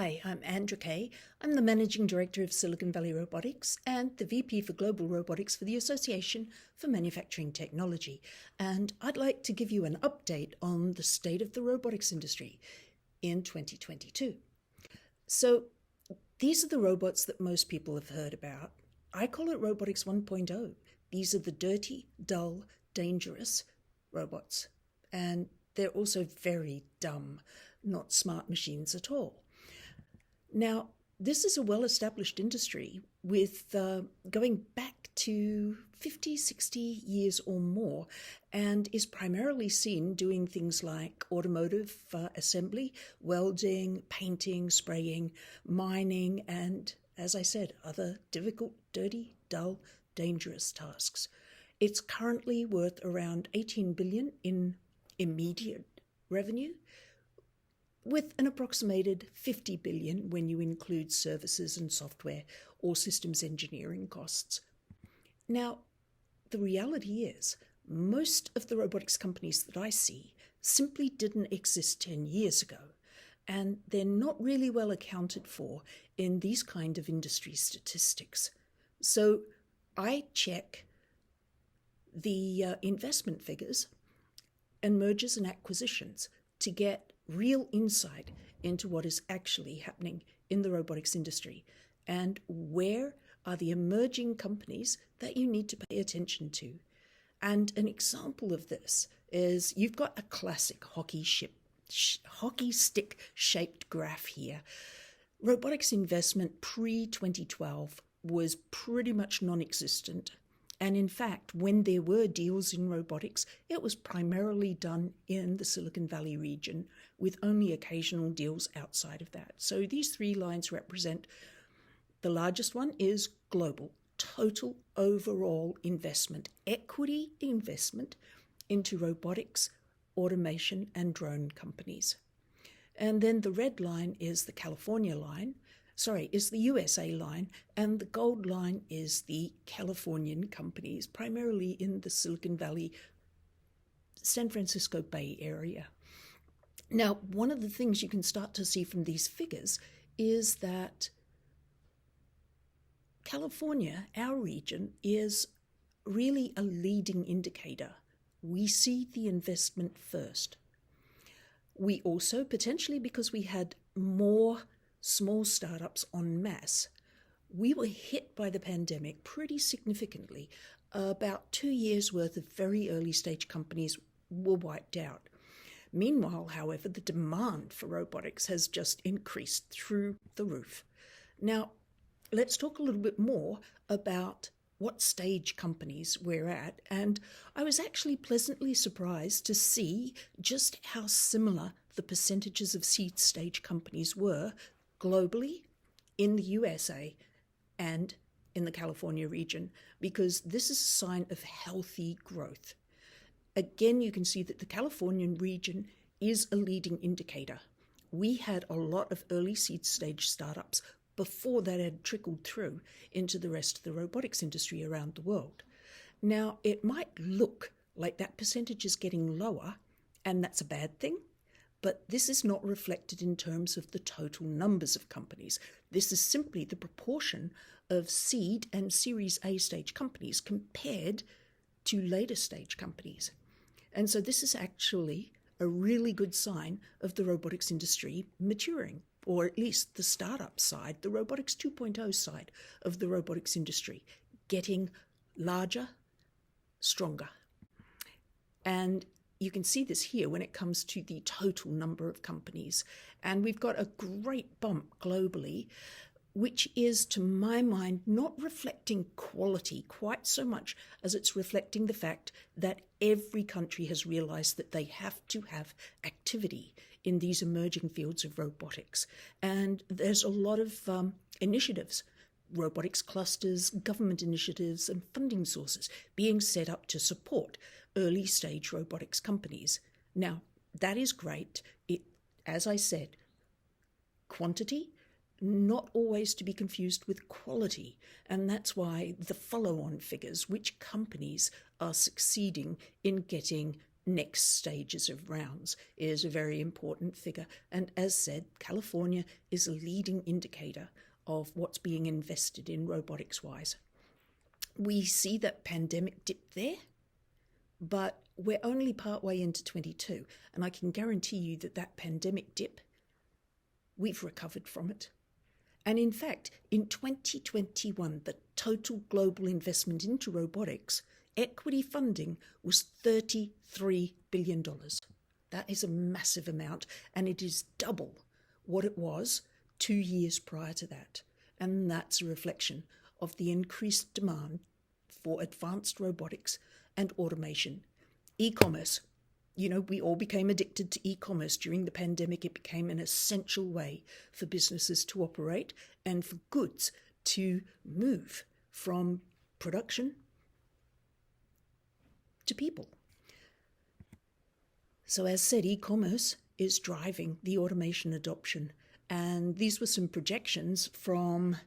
Hi, I'm Andrew Kay. I'm the Managing Director of Silicon Valley Robotics and the VP for Global Robotics for the Association for Manufacturing Technology. And I'd like to give you an update on the state of the robotics industry in 2022. So these are the robots that most people have heard about. I call it Robotics 1.0. These are the dirty, dull, dangerous robots. And they're also very dumb, not smart machines at all. Now, this is a well-established industry with going back to 50, 60 years or more, and is primarily seen doing things like automotive assembly, welding, painting, spraying, mining, and, as I said, other difficult, dirty, dull, dangerous tasks. It's currently worth around 18 billion in immediate revenue, with an approximated 50 billion when you include services and software or systems engineering costs. Now, the reality is, most of the robotics companies that I see simply didn't exist 10 years ago, and they're not really well accounted for in these kind of industry statistics. So I check the investment figures and mergers and acquisitions to get real insight into what is actually happening in the robotics industry and where are the emerging companies that you need to pay attention to. And an example of this is you've got a classic hockey stick shaped graph here. Robotics investment pre-2012 was pretty much non-existent. And in fact, when there were deals in robotics, it was primarily done in the Silicon Valley region with only occasional deals outside of that. So these three lines represent the largest one is global, total overall investment, equity investment into robotics, automation, and drone companies. And then the red line is the is the USA line, and the gold line is the Californian companies, primarily in the Silicon Valley, San Francisco Bay Area. Now, one of the things you can start to see from these figures is that California, our region, is really a leading indicator. We see the investment first. We also, potentially because we had more small startups en masse, we were hit by the pandemic pretty significantly. About 2 years worth of very early stage companies were wiped out. Meanwhile, however, the demand for robotics has just increased through the roof. Now, let's talk a little bit more about what stage companies we're at. And I was actually pleasantly surprised to see just how similar the percentages of seed stage companies were globally, in the USA, and in the California region, because this is a sign of healthy growth. Again, you can see that the Californian region is a leading indicator. We had a lot of early seed stage startups before that had trickled through into the rest of the robotics industry around the world. Now, it might look like that percentage is getting lower, and that's a bad thing, but this is not reflected in terms of the total numbers of companies. This is simply the proportion of seed and Series A stage companies compared to later stage companies. And so this is actually a really good sign of the robotics industry maturing, or at least the startup side, the Robotics 2.0 side of the robotics industry, getting larger, stronger. And you can see this here when it comes to the total number of companies. And we've got a great bump globally, which is, to my mind, not reflecting quality quite so much as it's reflecting the fact that every country has realized that they have to have activity in these emerging fields of robotics. And there's a lot of initiatives, robotics clusters, government initiatives, and funding sources being set up to support early stage robotics companies. Now, that is great. As I said, quantity, not always to be confused with quality. And that's why the follow-on figures, which companies are succeeding in getting next stages of rounds is a very important figure. And as said, California is a leading indicator of what's being invested in robotics-wise. We see that pandemic dip there, but we're only partway into 22, and I can guarantee you that that pandemic dip, we've recovered from it. And in fact, in 2021, the total global investment into robotics, equity funding, was $33 billion. That is a massive amount, and it is double what it was 2 years prior to that. And that's a reflection of the increased demand for advanced robotics and automation. E-commerce. We all became addicted to e-commerce during the pandemic. It became an essential way for businesses to operate and for goods to move from production to people. So as said, e-commerce is driving the automation adoption. And these were some projections from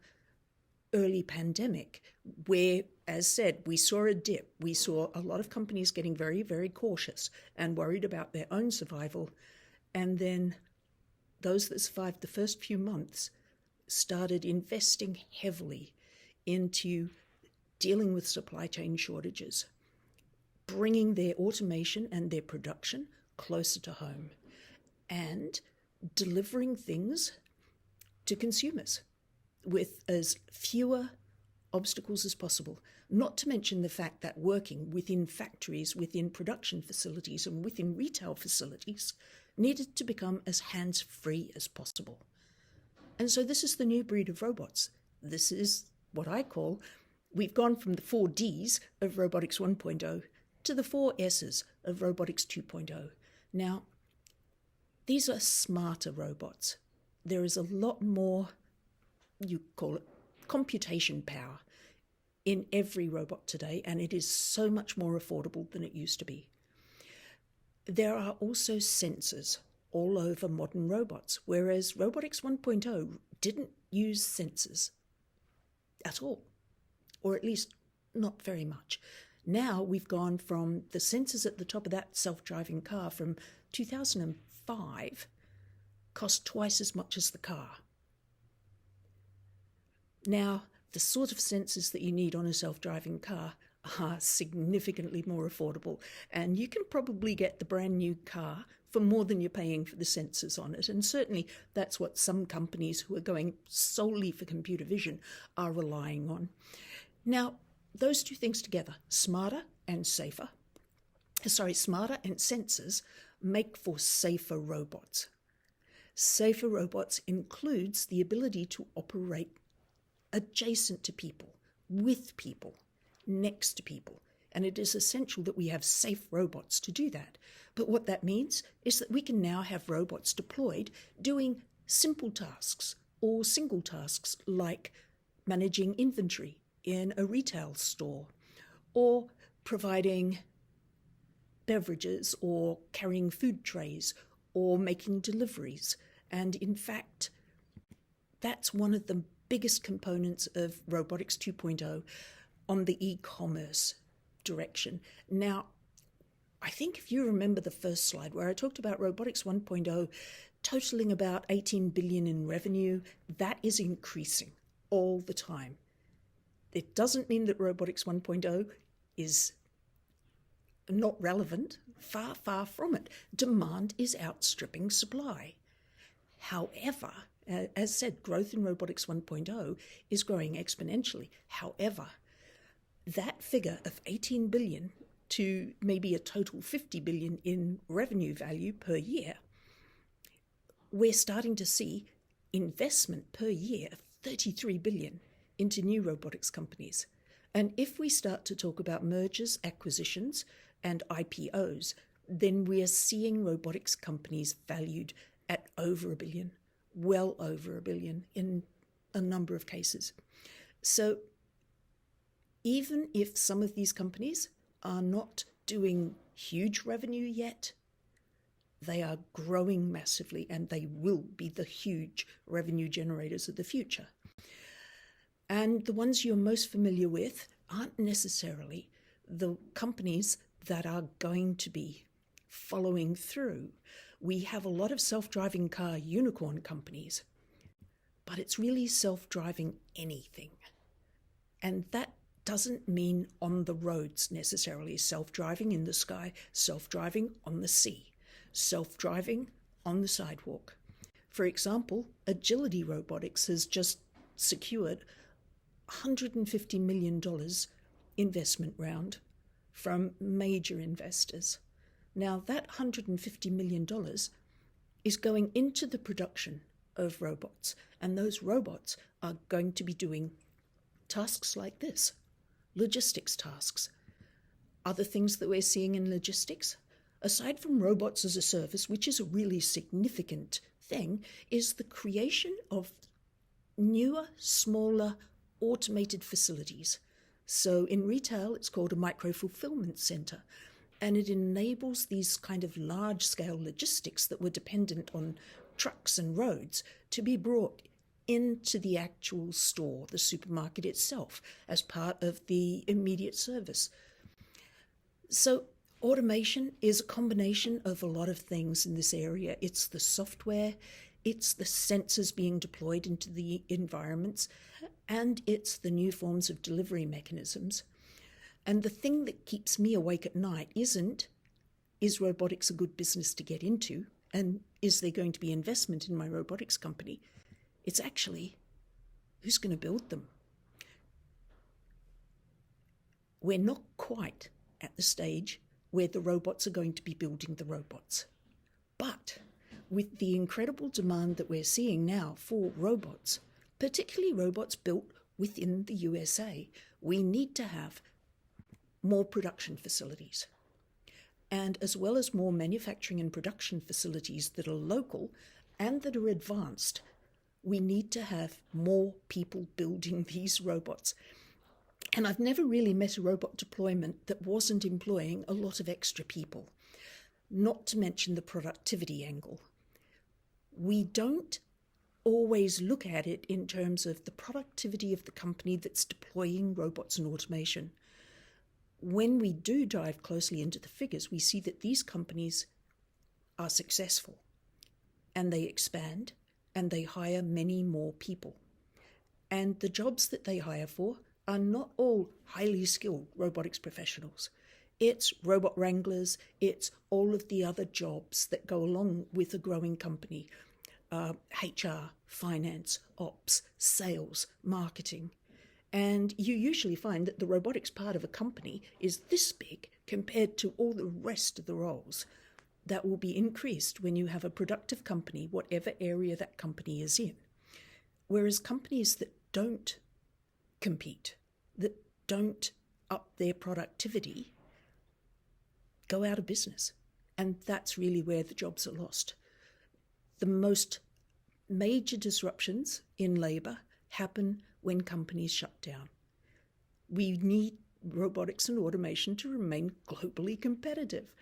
early pandemic where, as said, we saw a dip. We saw a lot of companies getting very, very cautious and worried about their own survival. And then those that survived the first few months started investing heavily into dealing with supply chain shortages, bringing their automation and their production closer to home, and delivering things to consumers with as fewer obstacles as possible. Not to mention the fact that working within factories, within production facilities, and within retail facilities needed to become as hands-free as possible. And so this is the new breed of robots. This is what I call, we've gone from the 4 Ds of Robotics 1.0 to the 4 S's of Robotics 2.0. Now, these are smarter robots. There is a lot more, you call it, computation power in every robot today, and it is so much more affordable than it used to be. There are also sensors all over modern robots, whereas Robotics 1.0 didn't use sensors at all, or at least not very much. Now we've gone from the sensors at the top of that self-driving car from 2005 cost twice as much as the car. Now, the sort of sensors that you need on a self-driving car are significantly more affordable, and you can probably get the brand new car for more than you're paying for the sensors on it. And certainly that's what some companies who are going solely for computer vision are relying on. Now, those two things together, smarter and sensors, make for safer robots. Safer robots includes the ability to operate adjacent to people, with people, next to people. And it is essential that we have safe robots to do that. But what that means is that we can now have robots deployed doing simple tasks or single tasks like managing inventory in a retail store, or providing beverages, or carrying food trays, or making deliveries. And in fact, that's one of the biggest components of Robotics 2.0 on the e-commerce direction. Now, I think if you remember the first slide where I talked about Robotics 1.0 totaling about 18 billion in revenue, that is increasing all the time. It doesn't mean that Robotics 1.0 is not relevant. Far, far from it. Demand is outstripping supply. However, as said, growth in Robotics 1.0 is growing exponentially. However, that figure of 18 billion to maybe a total 50 billion in revenue value per year, we're starting to see investment per year of 33 billion into new robotics companies. And if we start to talk about mergers, acquisitions, and IPOs, then we are seeing robotics companies valued at over $1 billion, well over $1 billion in a number of cases. So even if some of these companies are not doing huge revenue yet, they are growing massively, and they will be the huge revenue generators of the future. And the ones you're most familiar with aren't necessarily the companies that are going to be following through. We have a lot of self-driving car unicorn companies, but it's really self-driving anything. And that doesn't mean on the roads necessarily. Self-driving in the sky, self-driving on the sea, self-driving on the sidewalk. For example, Agility Robotics has just secured $150 million investment round from major investors. Now, that $150 million is going into the production of robots, and those robots are going to be doing tasks like this, logistics tasks. Other things that we're seeing in logistics, aside from robots as a service, which is a really significant thing, is the creation of newer, smaller, automated facilities. So in retail, it's called a micro-fulfillment center, and it enables these kind of large-scale logistics that were dependent on trucks and roads to be brought into the actual store, the supermarket itself, as part of the immediate service. So automation is a combination of a lot of things in this area. It's the software, it's the sensors being deployed into the environments, and it's the new forms of delivery mechanisms. And the thing that keeps me awake at night isn't, is robotics a good business to get into? And is there going to be investment in my robotics company? It's actually, who's going to build them? We're not quite at the stage where the robots are going to be building the robots. But with the incredible demand that we're seeing now for robots, particularly robots built within the USA, we need to have more production facilities. And as well as more manufacturing and production facilities that are local and that are advanced, we need to have more people building these robots. And I've never really met a robot deployment that wasn't employing a lot of extra people, not to mention the productivity angle. We don't always look at it in terms of the productivity of the company that's deploying robots and automation. When we do dive closely into the figures, we see that these companies are successful and they expand and they hire many more people. And the jobs that they hire for are not all highly skilled robotics professionals. It's robot wranglers, it's all of the other jobs that go along with a growing company. HR, finance, ops, sales, marketing. And you usually find that the robotics part of a company is this big compared to all the rest of the roles. That will be increased when you have a productive company, whatever area that company is in. Whereas companies that don't compete, that don't up their productivity, go out of business. And that's really where the jobs are lost. The most major disruptions in labour happen when companies shut down. We need robotics and automation to remain globally competitive.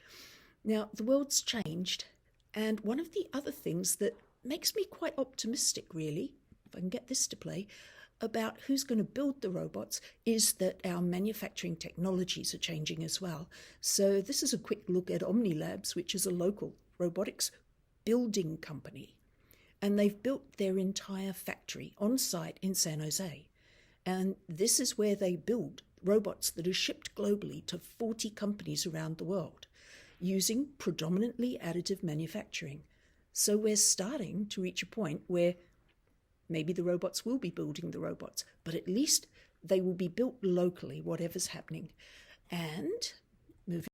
Now, the world's changed, and one of the other things that makes me quite optimistic, really, if I can get this to play, about who's going to build the robots is that our manufacturing technologies are changing as well. So this is a quick look at Omni Labs, which is a local robotics building company. And they've built their entire factory on site in San Jose. And this is where they build robots that are shipped globally to 40 companies around the world using predominantly additive manufacturing. So we're starting to reach a point where maybe the robots will be building the robots, but at least they will be built locally, whatever's happening. And moving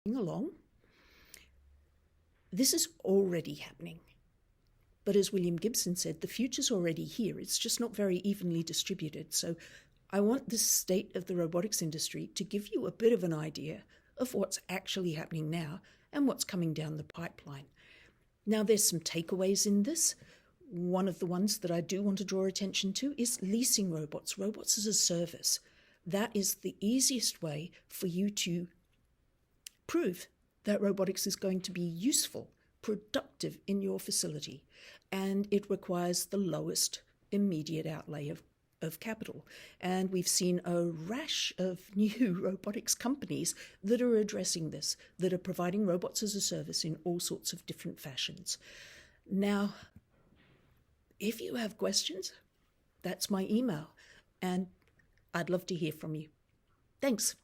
along, this is already happening. But as William Gibson said, the future's already here. It's just not very evenly distributed. So I want the state of the robotics industry to give you a bit of an idea of what's actually happening now and what's coming down the pipeline. Now, there's some takeaways in this. One of the ones that I do want to draw attention to is leasing robots, robots as a service. That is the easiest way for you to prove that robotics is going to be useful, productive in your facility, and it requires the lowest immediate outlay of capital. And we've seen a rash of new robotics companies that are addressing this, that are providing robots as a service in all sorts of different fashions. Now, if you have questions, that's my email, and I'd love to hear from you. Thanks.